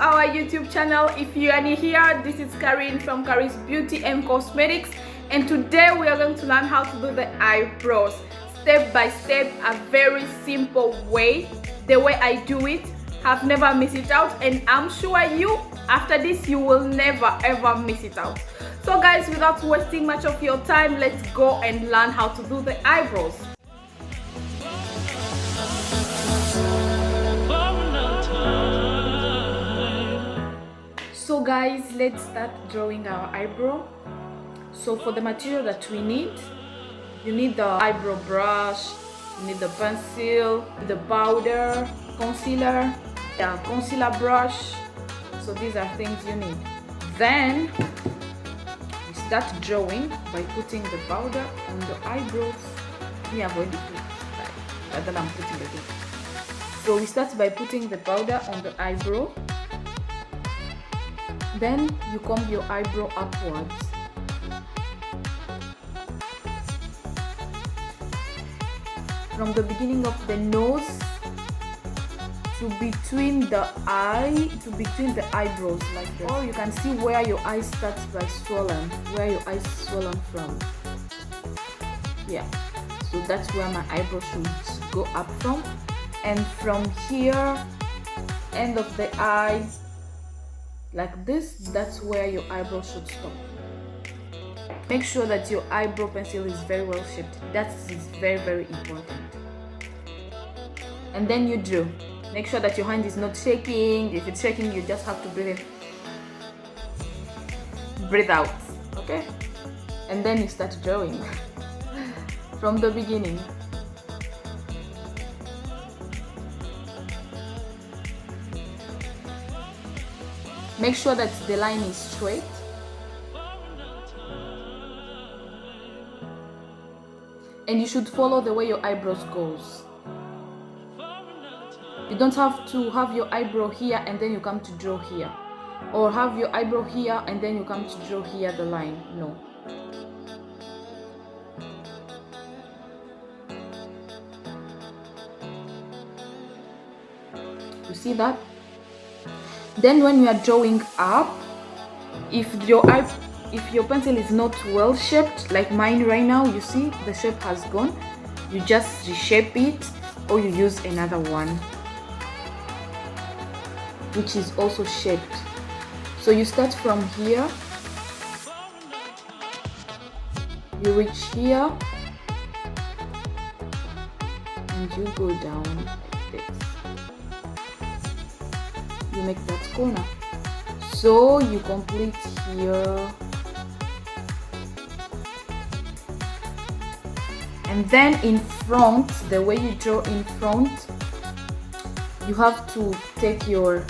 our YouTube channel. If you are new here, this is Karin from CarIz Beauty and Cosmetics, and today we are going to learn how to do the eyebrows step by step, a very simple way. The way I do it, have never missed it out, and I'm sure you after this you will never ever miss it out. So guys, without wasting much of your time, let's go and learn how to do the eyebrows. So guys, let's start drawing our eyebrow. So for the material that we need, you need the eyebrow brush, you need the pencil, the powder, concealer, concealer brush. So these are things you need. Then we start drawing by putting the powder on the eyebrows. Me, I've already put it, then I'm putting it in. So we start by putting the powder on the eyebrow. Then you comb your eyebrow upwards. From the beginning of the nose to between the eyebrows like this. Or you can see where your eye starts by swollen, where your eyes swollen from. Yeah, so that's where my eyebrow should go up from. And from here, end of the eye, like this, that's where your eyebrow should stop. Make sure that your eyebrow pencil is very well shaped. That is very, very important. And then you draw. Make sure that your hand is not shaking. If it's shaking, you just have to breathe in, breathe out, okay? And then you start drawing from the beginning. Make sure that the line is straight. And you should follow the way your eyebrows goes. You don't have to have your eyebrow here and then you come to draw here. Or have your eyebrow here and then you come to draw here the line. No. You see that? Then when you are drawing up, if your pencil is not well shaped, like mine right now, you see the shape has gone, you just reshape it, or you use another one which is also shaped. So you start from here, you reach here, and you go down like this. You make that corner, so you complete here, and then in front, the way you draw in front, you have to take your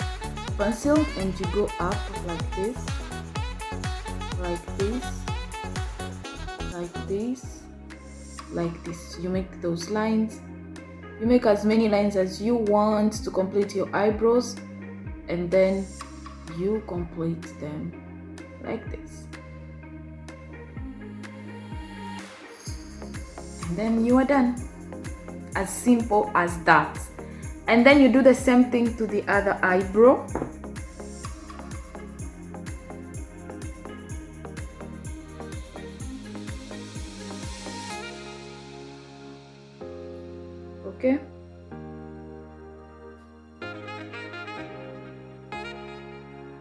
pencil and you go up like this, like this, like this, like this. You make those lines. You make as many lines as you want to complete your eyebrows, and then you complete them like this, and then you are done. As simple as that. And then you do the same thing to the other eyebrow. Okay.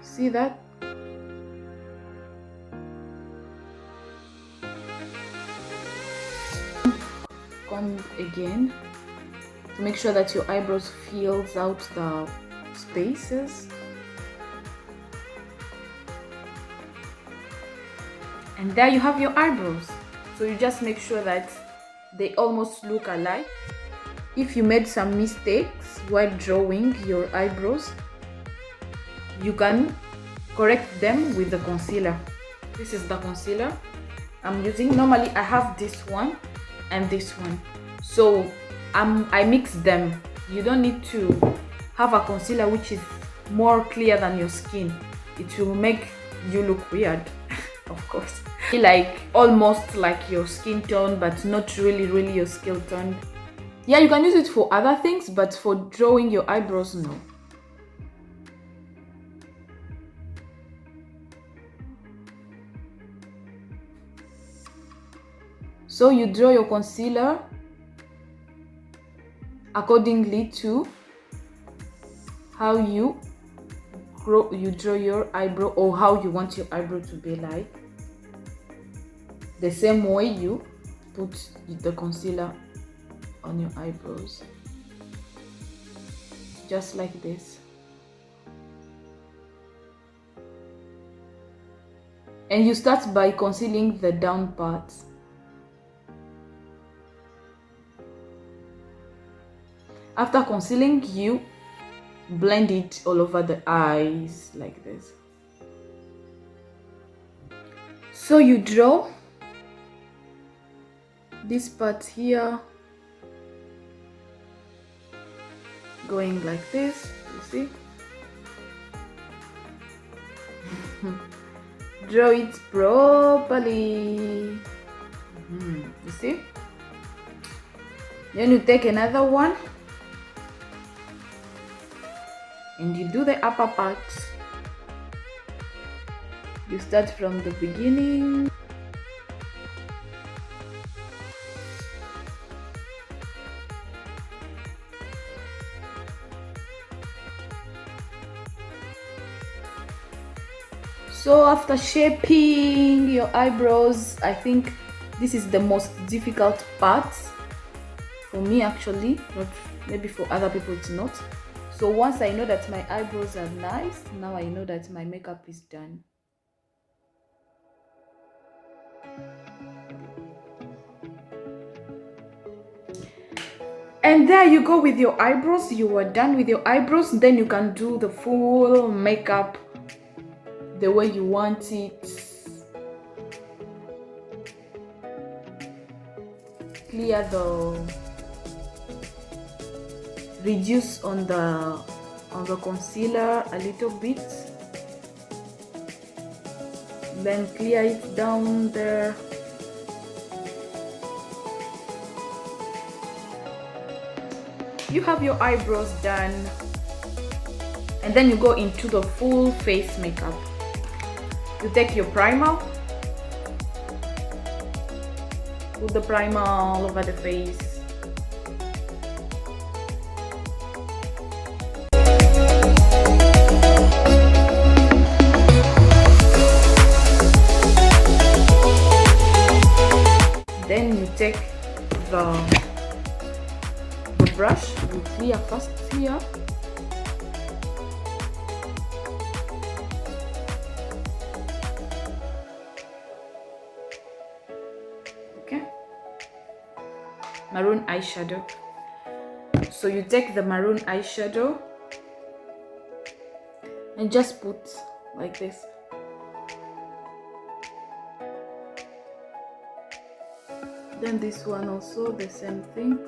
See that? Comb again to make sure that your eyebrows fills out the spaces. And there you have your eyebrows. So you just make sure that they almost look alike. If you made some mistakes while drawing your eyebrows, you can correct them with the concealer. This is the concealer I'm using. Normally I have this one and this one, so I mix them. You don't need to have a concealer which is more clear than your skin. It will make you look weird. Of course, like almost like your skin tone, but not really your skin tone. Yeah, you can use it for other things, but for drawing your eyebrows, no. So you draw your concealer accordingly to how you draw your eyebrow, or how you want your eyebrow to be like. The same way you put the concealer on your eyebrows, just like this. And you start by concealing the down parts. After concealing, you blend it all over the eyes like this. So you draw this part here, going like this, you see. Draw it properly. You see. Then you take another one and you do the upper part. You start from the beginning. So after shaping your eyebrows, I think this is the most difficult part for me, actually. Not maybe for other people it's not. So once I know that my eyebrows are nice, now I know that my makeup is done. And there you go with your eyebrows. You are done with your eyebrows. Then you can do the full makeup the way you want it. Clear reduce on the concealer a little bit, then clear it down there. You have your eyebrows done, and then you go into the full face makeup. You take your primer, put the primer all over the face. Then you take the brush, you clear first here. Okay. Maroon eyeshadow. So you take the maroon eyeshadow and just put like this. Then this one also the same thing.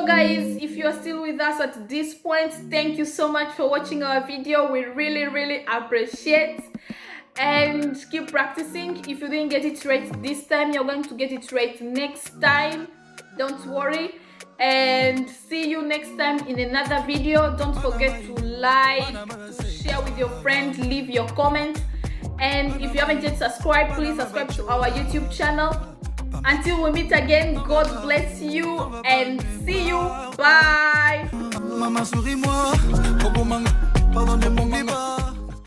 So guys, if you are still with us at this point, thank you so much for watching our video. We really appreciate, and keep practicing. If you didn't get it right this time, you're going to get it right next time. Don't worry, and see you next time in another video. Don't forget to like, to share with your friends, leave your comment, and if you haven't yet subscribed, please subscribe to our YouTube channel. Until we meet again, God bless you and see you. Bye. Maman, souris-moi. Pardonnez-moi, maman.